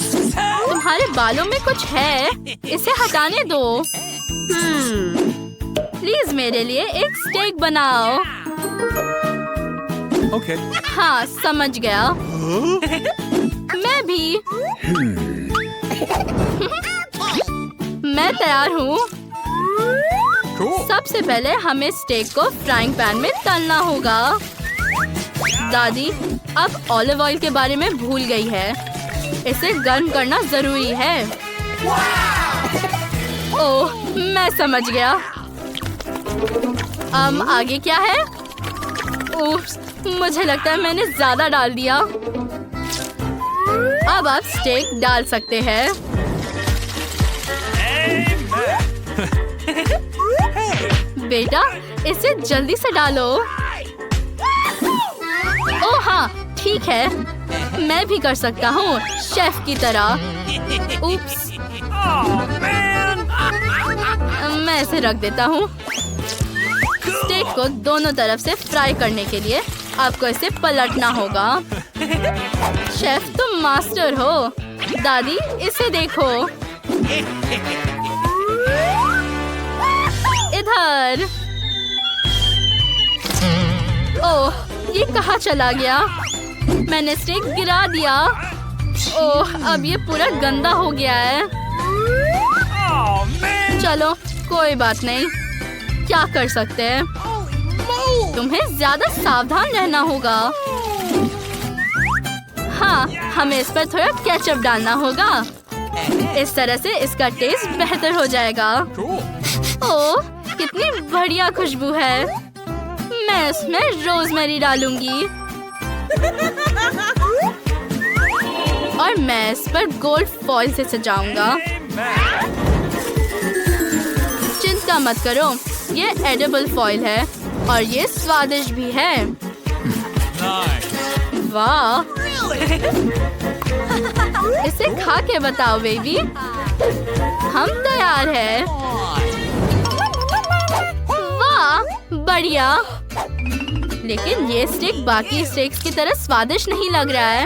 तुम्हारे बालों में कुछ है, इसे हटाने दो। प्लीज मेरे लिए एक स्टेक बनाओ। Okay. हाँ, समझ गया। मैं भी। मैं तैयार हूँ। Cool. सबसे पहले हमें स्टेक को फ्राइंग पैन में तलना होगा। दादी अब ऑलिव ऑयल के बारे में भूल गई है। इसे गर्म करना जरूरी है। ओह, मैं समझ गया। आगे क्या है? उफ्स, मुझे लगता है मैंने ज्यादा डाल दिया। अब आप स्टेक डाल सकते हैं। बेटा, इसे जल्दी से डालो। ओह हाँ, ठीक है। मैं भी कर सकता हूँ, शेफ की तरह। उप्स। मैं इसे रख देता हूँ। स्टेक को दोनों तरफ से फ्राई करने के लिए आपको इसे पलटना होगा। शेफ, तुम मास्टर हो। दादी, इसे देखो। इधर। ओह, ये कहाँ चला गया? मैंने स्टेक गिरा दिया। ओह, अब ये पूरा गंदा हो गया है। चलो, कोई बात नहीं। क्या कर सकते हैं? तुम्हें ज्यादा सावधान रहना होगा। हाँ, हमें इस पर थोड़ा केचप डालना होगा। इस तरह से इसका टेस्ट बेहतर हो जाएगा। ओह, कितनी बढ़िया खुशबू है। मैं इसमें रोजमेरी डालूंगी। और मैं इस पर गोल्ड फॉइल से सजाऊंगा। चिंता मत करो, ये एडिबल फॉइल है और ये स्वादिष्ट भी है। वाह! इसे खा के बताओ बेबी। हम तैयार हैं। वाह, बढ़िया। लेकिन ये स्टेक बाकी स्टेक्स की तरह स्वादिष्ट नहीं लग रहा है।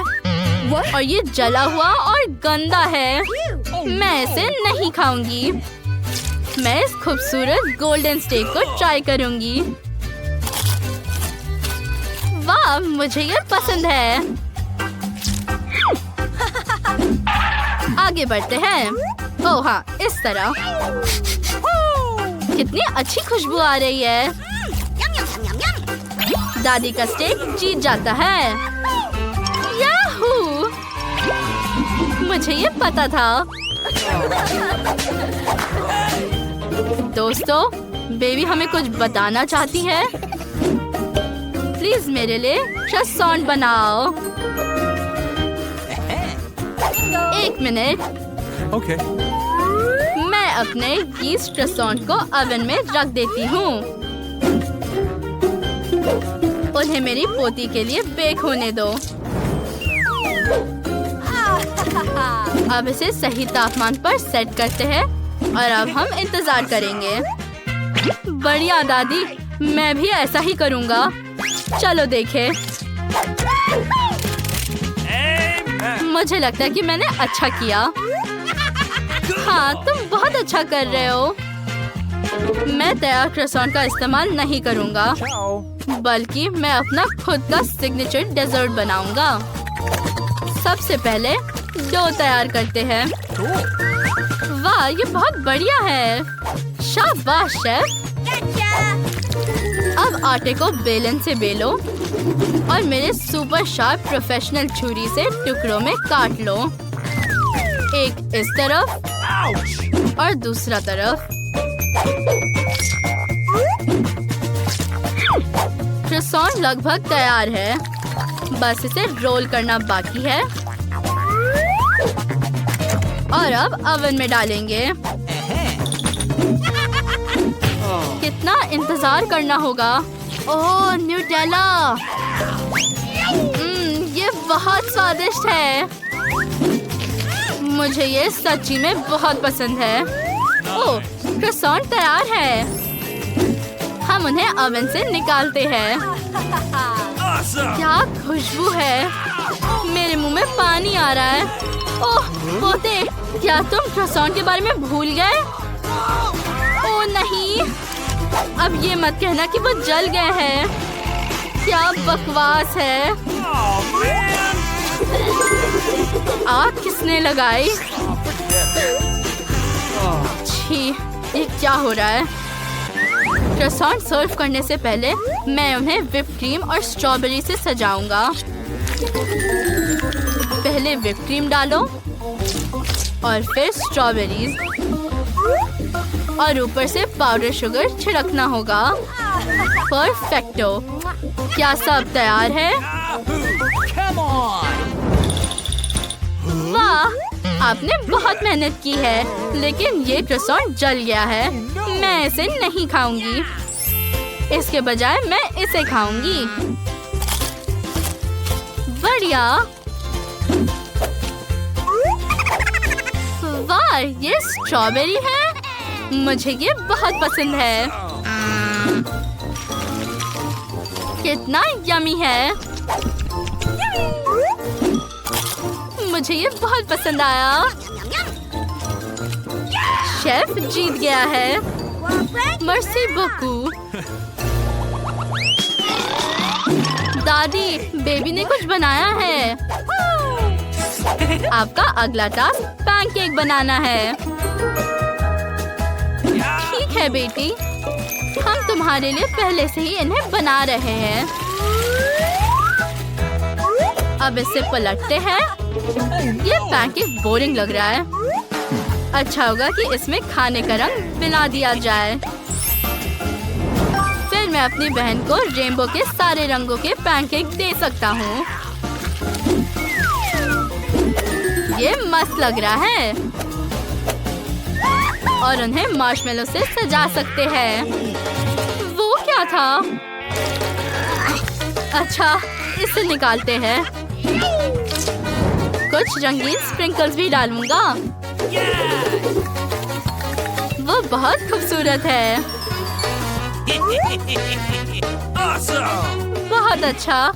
और ये जला हुआ और गंदा है। मैं इसे नहीं खाऊंगी। मैं इस खूबसूरत गोल्डन स्टेक को ट्राई करूंगी। वाह, मुझे ये पसंद है। आगे बढ़ते हैं। ओह हाँ, इस तरह। कितनी अच्छी खुशबू आ रही है। दादी का स्टेक जीत जाता है। याहू! मुझे ये पता था। दोस्तों, बेबी हमें कुछ बताना चाहती है। प्लीज मेरे लिए croissant बनाओ। 1 मिनट। Okay. मैं अपने यीस्ट croissant को ओवन में रख देती हूँ। उन्हें मेरी पोती के लिए बेक होने दो। अब इसे सही तापमान पर सेट करते हैं और अब हम इंतजार करेंगे। बढ़िया दादी, मैं भी ऐसा ही करूँगा। चलो देखें। मुझे लगता है कि मैंने अच्छा किया। हाँ, तुम बहुत अच्छा कर रहे हो। मैं तैयार croissant का इस्तेमाल नहीं करूँगा, बल्कि मैं अपना खुद का सिग्नेचर डेजर्ट बनाऊंगा। सबसे पहले डो तैयार करते हैं। वाह, ये बहुत बढ़िया है। शाबाश शेफ। अब आटे को बेलन से बेलो और मेरे सुपर शार्प प्रोफेशनल छुरी से टुकड़ों में काट लो। एक इस तरफ और दूसरा तरफ। croissant लगभग तैयार है। बस इसे रोल करना बाकी है। और अब ओवन में डालेंगे। कितना इंतजार करना होगा। ओह, न्यूटेला। ये बहुत स्वादिष्ट है। मुझे ये सच्ची में बहुत पसंद है। ओह, croissant तैयार है। हम उन्हें ओवन से निकालते हैं। क्या खुशबू है। मेरे मुंह में पानी आ रहा है। ओह पोते, क्या तुम croissant के बारे में भूल गए? ओह नहीं, अब ये मत कहना कि वो जल गए हैं। क्या बकवास है। आग किसने लगाई? छी, ये क्या हो रहा है? croissant सर्व करने से पहले मैं उन्हें व्हिप क्रीम और स्ट्रॉबेरी से सजाऊंगा। पहले व्हिप क्रीम डालो और फिर स्ट्रॉबेरीज और ऊपर से पाउडर शुगर छिड़कना होगा। परफेक्टो। क्या सब तैयार है? वाह, आपने बहुत मेहनत की है, लेकिन ये croissant जल गया है। मैं इसे नहीं खाऊंगी। इसके बजाय मैं इसे खाऊंगी। बढ़िया। वाह, ये स्ट्रॉबेरी है। मुझे ये बहुत पसंद है। कितना यमी है। मुझे ये बहुत पसंद आया। शेफ जीत गया है। मर्सी बकू। दादी, बेबी ने कुछ बनाया है। आपका अगला टास्क पैनकेक बनाना है। ठीक है बेटी, हम तुम्हारे लिए पहले से ही इन्हें बना रहे हैं। अब इसे पलटते हैं। ये पैनकेक बोरिंग लग रहा है। अच्छा होगा कि इसमें खाने का रंग मिला दिया जाए। फिर मैं अपनी बहन को रेनबो के सारे रंगों के पैनकेक दे सकता हूँ। ये मस्त लग रहा है। और उन्हें मार्शमेलो से सजा सकते हैं। वो क्या था? अच्छा, इसे निकालते हैं। कुछ रंगीन स्प्रिंकल्स भी डालूंगा। वो बहुत खूबसूरत है। बहुत अच्छा।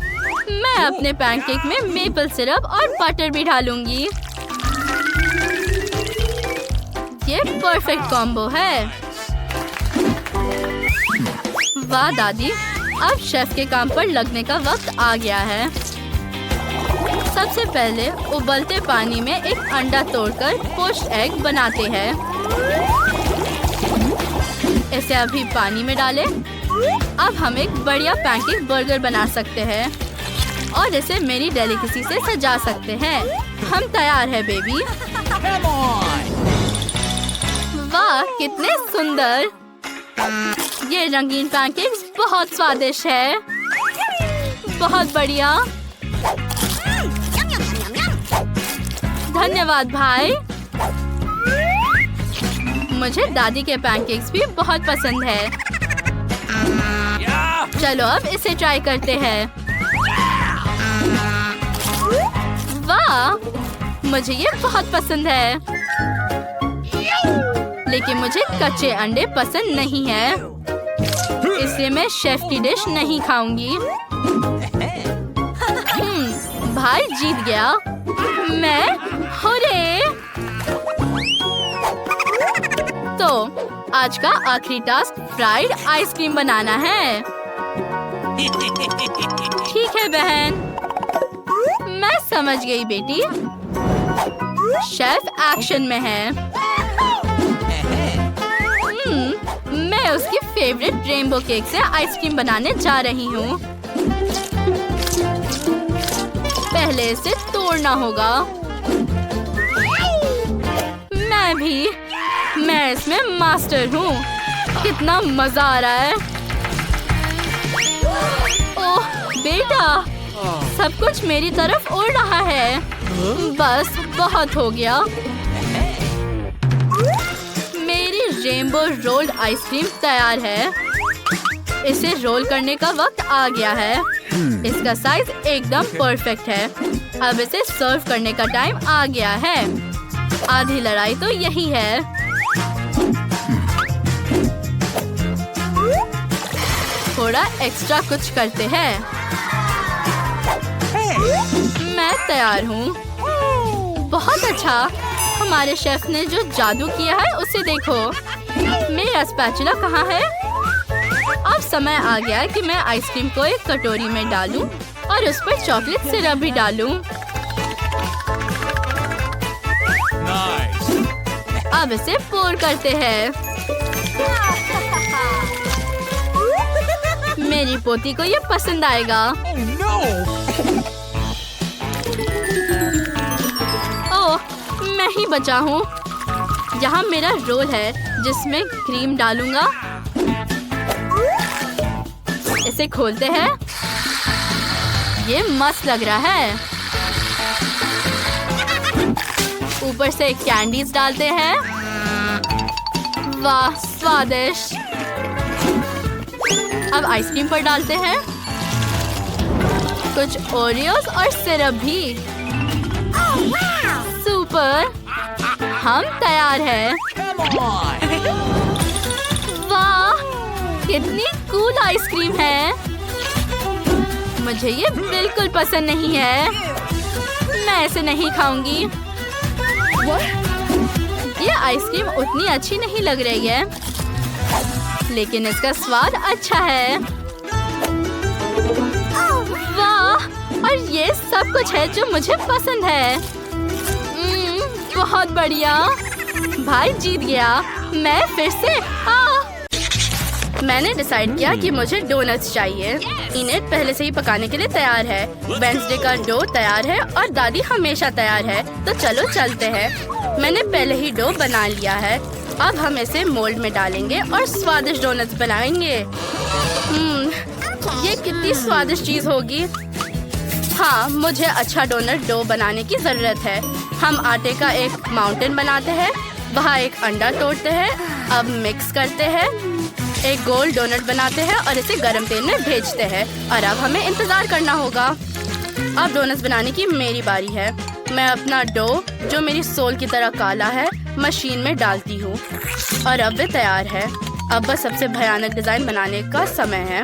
मैं अपने पैनकेक में मेपल सिरप और बटर भी डालूंगी। ये परफेक्ट कॉम्बो है। वाह दादी, अब शेफ के काम पर लगने का वक्त आ गया है। सबसे पहले उबलते पानी में एक अंडा तोड़कर पोच्ड एग बनाते हैं। इसे अभी पानी में डालें। अब हम एक बढ़िया पैनकेक बर्गर बना सकते हैं और इसे मेरी डेलिकेसी से सजा सकते हैं। हम तैयार हैं बेबी। वाह, कितने सुंदर। ये रंगीन पैनकेक्स बहुत स्वादिष्ट है। बहुत बढ़िया। धन्यवाद भाई। मुझे दादी के पैनकेक्स भी बहुत पसंद है। चलो अब इसे ट्राई करते हैं। वाह, मुझे ये बहुत पसंद है। लेकिन मुझे कच्चे अंडे पसंद नहीं है, इसलिए मैं शेफ की डिश नहीं खाऊंगी। भाई जीत गया। मैं हुर्रे। तो आज का आखिरी टास्क फ्राइड आइसक्रीम बनाना है। ठीक है बहन, मैं समझ गई बेटी। शेफ एक्शन में है। मैं उसकी फेवरेट रेनबो केक से आइसक्रीम बनाने जा रही हूँ। पहले इसे तोड़ना होगा। मैं भी। मैं इसमें मास्टर हूँ। कितना मजा आ रहा है। ओह बेटा, सब कुछ मेरी तरफ उड़ रहा है। बस बहुत हो गया। मेरी रेनबो रोल्ड आइसक्रीम तैयार है। इसे रोल करने का वक्त आ गया है। इसका साइज एकदम परफेक्ट है। अब इसे सर्व करने का टाइम आ गया है। आधी लड़ाई तो यही है। थोड़ा एक्स्ट्रा कुछ करते हैं। मैं तैयार हूँ। बहुत अच्छा अच्छा, हमारे शेफ ने जो जादू किया है उसे देखो। मेरा स्पैचुला कहाँ है? अब समय आ गया है कि मैं आइसक्रीम को एक कटोरी में डालूं और उस पर चॉकलेट सिरप भी डालूं। Nice. अब इसे पोर करते हैं। मेरी पोती को ये पसंद आएगा। Oh no! ओह, मैं ही बचा हूँ। यहाँ मेरा रोल है जिसमें क्रीम डालूंगा। इसे खोलते हैं। ये मस्त लग रहा है। ऊपर से कैंडीज डालते हैं। वाह, स्वादिष्ट। अब आइसक्रीम पर डालते हैं कुछ ओरियोस और सिरप भी। सुपर, हम तैयार हैं। वाह, कितनी कूल आइसक्रीम है। मुझे ये बिल्कुल पसंद नहीं है। मैं इसे नहीं खाऊंगी। ये आइसक्रीम उतनी अच्छी नहीं लग रही है, लेकिन इसका स्वाद अच्छा है। वाह, और ये सब कुछ है जो मुझे पसंद है। बहुत बढ़िया। भाई जीत गया। मैं फिर से मैंने डिसाइड किया कि मुझे डोनट्स चाहिए। इनेट पहले से ही पकाने के लिए तैयार है। वेडनेसडे का डो तैयार है और दादी हमेशा तैयार है। तो चलो चलते हैं। मैंने पहले ही डो बना लिया है। अब हम इसे मोल्ड में डालेंगे और स्वादिष्ट डोनट्स बनाएंगे। ये कितनी स्वादिष्ट चीज होगी। हाँ, मुझे अच्छा डोनट डो बनाने की जरूरत है। हम आटे का एक माउंटेन बनाते हैं, वहाँ एक अंडा तोड़ते हैं। अब मिक्स करते हैं, एक गोल डोनट बनाते हैं और इसे गरम तेल में भेजते हैं। और अब हमें इंतजार करना होगा। अब डोनट्स बनाने की मेरी बारी है। मैं अपना डो, जो मेरी सोल की तरह काला है, मशीन में डालती हूँ और अब वे तैयार है। अब बस सबसे भयानक डिजाइन बनाने का समय है।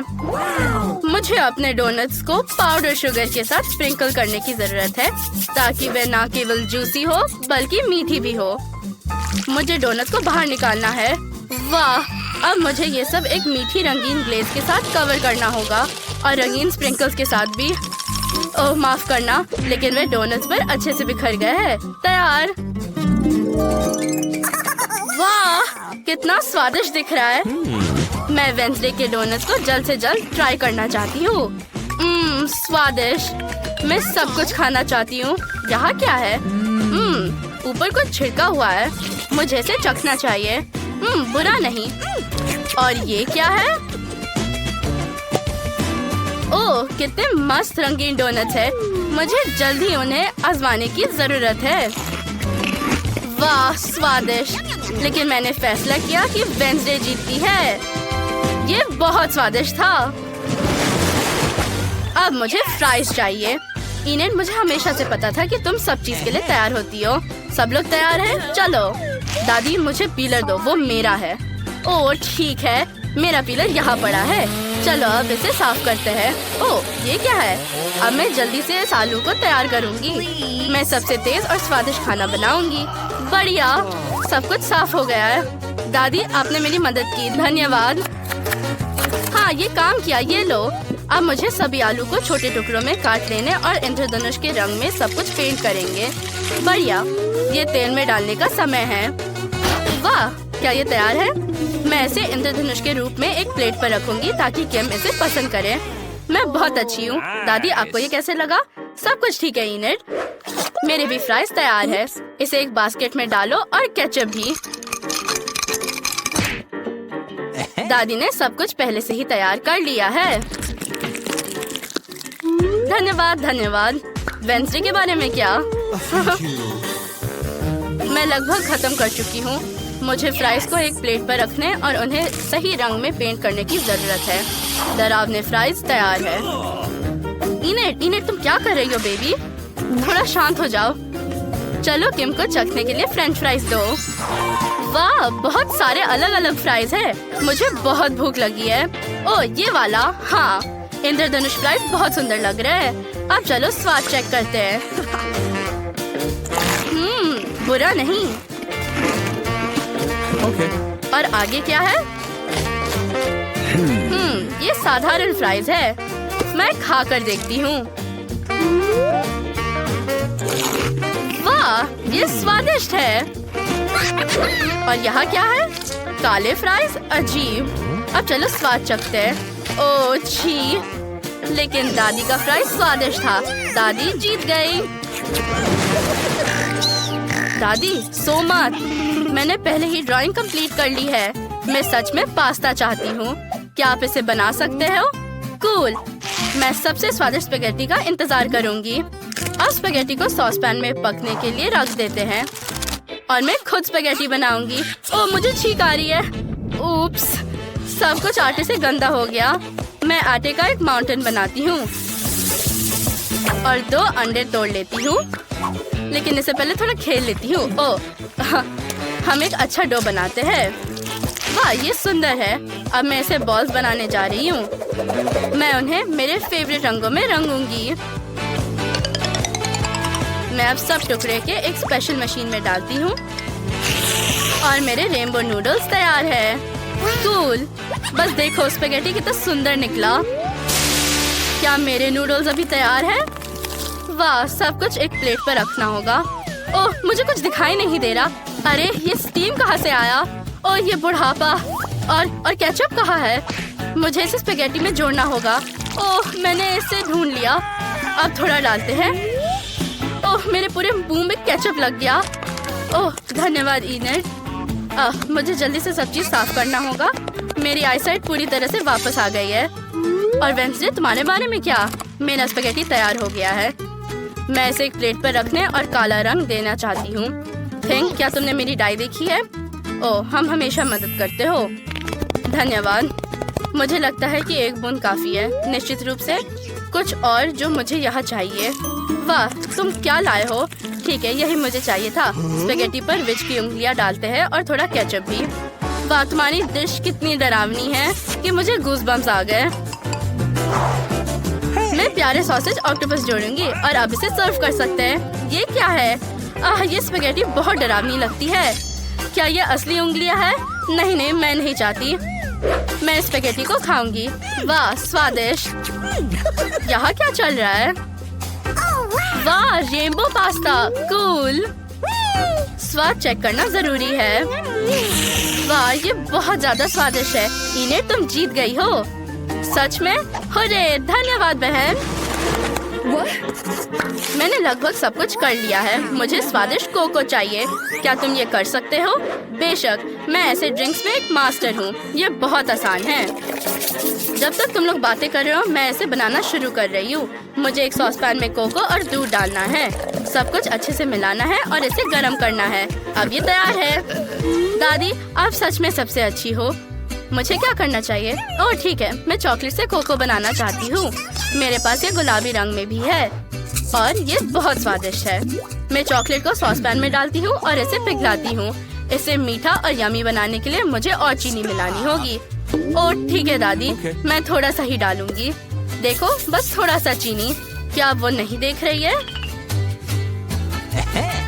मुझे अपने डोनट्स को पाउडर शुगर के साथ स्प्रिंकल करने की जरूरत है, ताकि वे ना केवल जूसी हो बल्कि मीठी भी हो। मुझे डोनट्स को बाहर निकालना है। वाह, अब मुझे ये सब एक मीठी रंगीन ग्लेज के साथ कवर करना होगा और रंगीन स्प्रिंकल्स के साथ भी। ओह, माफ करना, लेकिन वे डोनट्स पर अच्छे से बिखर गए हैं। तैयार। वाह, कितना स्वादिष्ट दिख रहा है। मैं वेडनेसडे के डोनट्स को जल्द से जल्द ट्राई करना चाहती हूँ। स्वादिष्ट। मैं सब कुछ खाना चाहती हूँ। यहाँ क्या है? ऊपर कुछ छिड़का हुआ है। मुझे इसे चखना चाहिए। बुरा नहीं। और ये क्या है? ओह, कितने मस्त रंगीन डोनट्स है। मुझे जल्द ही उन्हें आजमाने की जरूरत है। वाह, स्वादिष्ट। लेकिन मैंने फैसला किया कि वेडनेसडे जीतती है। ये बहुत स्वादिष्ट था। अब मुझे फ्राइज चाहिए। इनेट, मुझे हमेशा से पता था कि तुम सब चीज के लिए तैयार होती हो। सब लोग तैयार हैं? चलो। दादी, मुझे पीलर दो, वो मेरा है। ओह ठीक है, मेरा पीलर यहाँ पड़ा है। चलो अब इसे साफ करते हैं। ओह, ये क्या है? अब मैं जल्दी से इस आलू को तैयार करूँगी। मैं सबसे तेज और स्वादिष्ट खाना बनाऊंगी। बढ़िया, सब कुछ साफ हो गया है। दादी, आपने मेरी मदद की, धन्यवाद। हाँ, ये काम किया। ये लो। अब मुझे सभी आलू को छोटे टुकड़ों में काट लेने और इंद्रधनुष के रंग में सब कुछ पेंट करेंगे। बढ़िया, ये तेल में डालने का समय है। वाह, क्या ये तैयार है? मैं इसे इंद्रधनुष के रूप में एक प्लेट पर रखूंगी ताकि किम इसे पसंद करे। मैं बहुत अच्छी हूँ। दादी, आपको ये कैसे लगा? सब कुछ ठीक है इनेट। मेरे भी फ्राइज तैयार है। इसे एक बास्केट में डालो और केचप भी। दादी ने सब कुछ पहले से ही तैयार कर लिया है। धन्यवाद, धन्यवाद। वेडनेसडे के बारे में क्या? मैं लगभग खत्म कर चुकी हूँ। मुझे फ्राइज को एक प्लेट पर रखने और उन्हें सही रंग में पेंट करने की जरूरत है। डरावने फ्राइज तैयार है। इनेट, तुम क्या कर रही हो बेबी? थोड़ा शांत हो जाओ। चलो किम को चखने के लिए फ्रेंच फ्राइज दो। वाह, बहुत सारे अलग अलग फ्राइज है। मुझे बहुत भूख लगी है। ओह, ये वाला। हाँ, इंद्रधनुष फ्राइज बहुत सुंदर लग रहा है। अब चलो स्वाद चेक करते हैं। बुरा नहीं। Okay. और आगे क्या है? ये साधारण फ्राइज है। मैं खा कर देखती हूँ। वाह, ये स्वादिष्ट है। और यहाँ क्या है? काले फ्राइज, अजीब। अब चलो स्वाद चखते हैं। ओह छी, लेकिन दादी का फ्राइज स्वादिष्ट था। दादी जीत गई। दादी सो मत, मैंने पहले ही ड्राइंग कंप्लीट कर ली है। मैं सच में पास्ता चाहती हूँ। क्या आप इसे बना सकते हो? कूल। मैं सबसे स्वादिष्ट स्पेगेटी का इंतजार करूंगी। अब स्पेगेटी को सॉस पैन में पकने के लिए रख देते हैं और मैं खुद स्पेगेटी बनाऊंगी। ओह, मुझे छींक आ रही है। उप्स, सब कुछ आटे से गंदा हो गया। मैं आटे का एक माउंटेन बनाती हूँ और 2 अंडे तोड़ लेती हूँ, लेकिन इससे पहले थोड़ा खेल लेती हूँ। ओह, हम एक अच्छा डो बनाते हैं। वाह, ये सुंदर है। अब मैं इसे बॉल्स बनाने जा रही हूँ। मैं उन्हें मेरे फेवरेट रंगों में रंगूंगी। मैं अब सब टुकड़े के एक स्पेशल मशीन में डालती हूँ और मेरे रेनबो नूडल्स तैयार है। कूल। बस देखो स्पेगेटी कितना सुंदर निकला। क्या मेरे नूडल्स अभी तैयार है? वाह, सब कुछ एक प्लेट पर रखना होगा। ओह, मुझे कुछ दिखाई नहीं दे रहा। अरे, ये स्टीम कहाँ से आया? ओह, ये बुढ़ापा। और केचप कहाँ है? मुझे इसे स्पेगेटी में जोड़ना होगा। ओह, मैंने इसे ढूंढ लिया। अब थोड़ा डालते हैं। ओह, मेरे पूरे मुंह में केचप लग गया। ओह, धन्यवाद इनेट। मुझे जल्दी से सब चीज साफ करना होगा। मेरी आईसाइट पूरी तरह से वापस आ गई है। और वेंसडे, तुम्हारे बारे में क्या? मेरा स्पेगेटी तैयार हो गया है। मैं इसे एक प्लेट पर रखने और काला रंग देना चाहती हूँ। थिंक, क्या तुमने मेरी डाई देखी है? ओह, हम हमेशा मदद करते हो। धन्यवाद। मुझे लगता है कि एक बूंद काफी है। निश्चित रूप से कुछ और जो मुझे यहाँ चाहिए। वाह, तुम क्या लाए हो? ठीक है, यही मुझे चाहिए था। स्पेगेटी पर विच की उंगलियाँ डालते हैं और थोड़ा केचप भी। वाह, तुम्हारी डिश कितनी डरावनी है कि मुझे गूज़बम्स आ गए। मैं प्यारे सॉसेज ऑक्टोपस जोड़ूंगी और अब इसे सर्व कर सकते हैं। ये क्या है? ये स्पेगेटी बहुत डरावनी लगती है। क्या ये असली उंगलियां है? नहीं नहीं, मैं नहीं चाहती। मैं स्पेगेटी को खाऊंगी। वाह, स्वादिष्ट। यहाँ क्या चल रहा है? वाह, रेनबो पास्ता। कूल। स्वाद चेक करना जरूरी है। वाह, ये बहुत ज्यादा स्वादिष्ट है। इन्हें तुम जीत गई हो। सच में? हुर्रे, धन्यवाद बहन। मैंने लगभग सब कुछ कर लिया है। मुझे स्वादिष्ट कोको चाहिए। क्या तुम ये कर सकते हो? बेशक, मैं ऐसे ड्रिंक्स में एक मास्टर हूँ। ये बहुत आसान है। जब तक तुम लोग बातें कर रहे हो, मैं इसे बनाना शुरू कर रही हूँ। मुझे एक सॉस पैन में कोको और दूध डालना है। सब कुछ अच्छे से मिलाना है और इसे गर्म करना है। अब ये तैयार है। दादी, आप सच में सबसे अच्छी हो। मुझे क्या करना चाहिए? ओह ठीक है, मैं चॉकलेट से कोको बनाना चाहती हूँ। मेरे पास ये गुलाबी रंग में भी है और ये बहुत स्वादिष्ट है। मैं चॉकलेट को सॉस पैन में डालती हूँ और इसे पिघलाती हूँ। इसे मीठा और यमी बनाने के लिए मुझे और चीनी मिलानी होगी। ओह ठीक है दादी, मैं थोड़ा सा ही डालूंगी। देखो, बस थोड़ा सा चीनी। क्या आप वो नहीं देख रही है?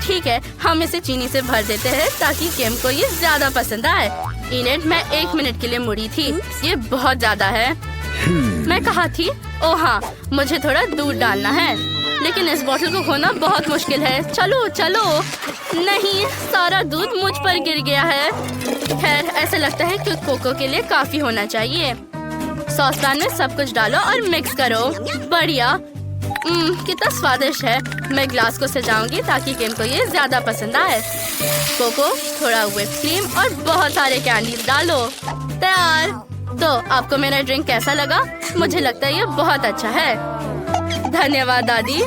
ठीक है, हम इसे चीनी से भर देते हैं ताकि केम को ये ज्यादा पसंद आए। इनेट, मैं 1 मिनट के लिए मुड़ी थी। ये बहुत ज्यादा है। मैं कहा थी? ओह हाँ, मुझे थोड़ा दूध डालना है, लेकिन इस बोतल को खोना बहुत मुश्किल है। चलो चलो। नहीं, सारा दूध मुझ पर गिर गया है। खैर, ऐसा लगता है कि कोको के लिए काफी होना चाहिए। सॉस पैन में सब कुछ डालो और मिक्स करो। बढ़िया। कितना स्वादिष्ट है। मैं ग्लास को सजाऊंगी ताकि केम को ये ज्यादा पसंद आए। कोको, थोड़ा व्हिप क्रीम और बहुत सारे कैंडीज डालो। तैयार। तो आपको मेरा ड्रिंक कैसा लगा? मुझे लगता है ये बहुत अच्छा है। धन्यवाद दादी।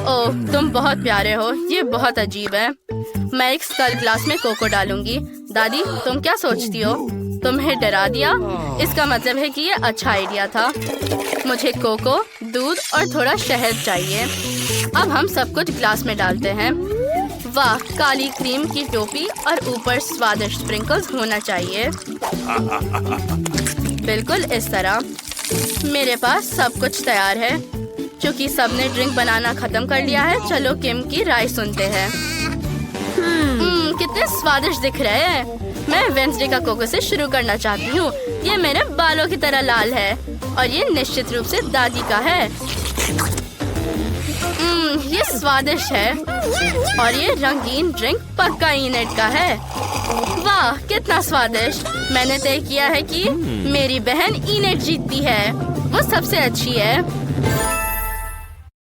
ओह, तुम बहुत प्यारे हो। ये बहुत अजीब है। मैं एक स्कल ग्लास में कोको डालूंगी। दादी, तुम क्या सोचती हो? तुम्हें डरा दिया? इसका मतलब है कि ये अच्छा आइडिया था। मुझे कोको, दूध और थोड़ा शहद चाहिए। अब हम सब कुछ ग्लास में डालते हैं। वाह, काली क्रीम की टोपी और ऊपर स्वादिष्ट स्प्रिंकल्स होना चाहिए। बिल्कुल इस तरह। मेरे पास सब कुछ तैयार है। क्योंकि सबने ड्रिंक बनाना खत्म कर लिया है, चलो किम की राय सुनते हैं। कितने स्वादिष्ट दिख रहे हैं। मैं वेंसडे का कोको से शुरू करना चाहती हूँ। ये मेरे बालों की तरह लाल है और ये निश्चित रूप से दादी का है। ये स्वादिष्ट है और ये रंगीन ड्रिंक पक्का इनेट का है। वाह कितना स्वादिष्ट। मैंने तय किया है कि मेरी बहन इनेट जीतती है। वो सबसे अच्छी है।